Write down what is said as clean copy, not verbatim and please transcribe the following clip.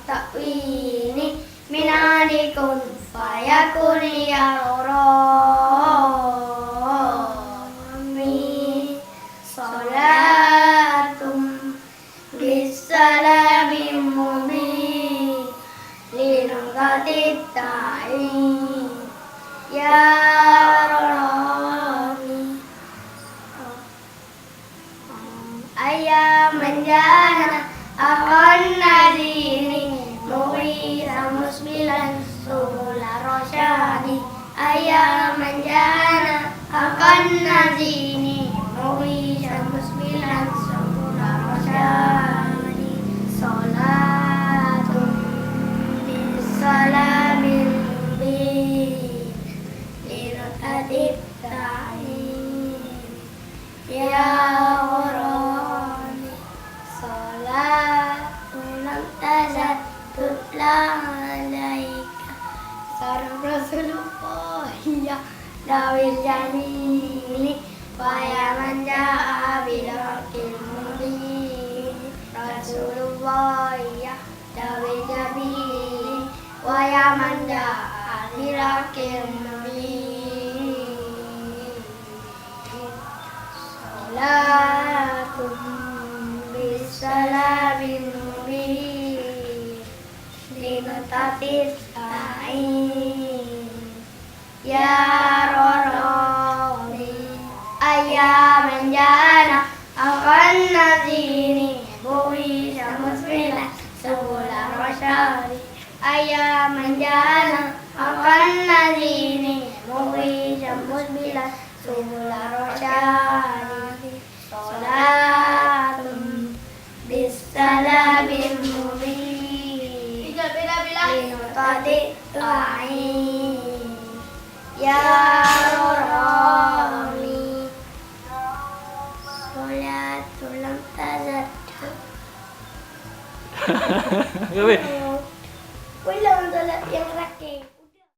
takwini minani kun fayakun ya Rabbi salatum bisalamin mubin linqatit ta'in ya Rabbi ayaman jana akan nadini mughira musbilan subula rosyadi ayaman jana akan nadini mughira musbilan subula rosyadi salatun bisalamin mubin linqatit ta'in ya Rabbi salatun tazat tutla alaika salam Rasulullah ya dawil jamili wa ya man ja'a bilaqil mubin Rasulullah ya dawil jamili wa ya man ja'a bilaqil mubin salatum bisalamin mubin linqatit ta'in ya Rabbi ayaman jana akan nadini buhisha musbilan subula rosyadi ayaman jana akan nadini buhisha musbilan subula rosyadi salatun bisalamin mubin linqatit ta'in ya Rabbi salatul tazat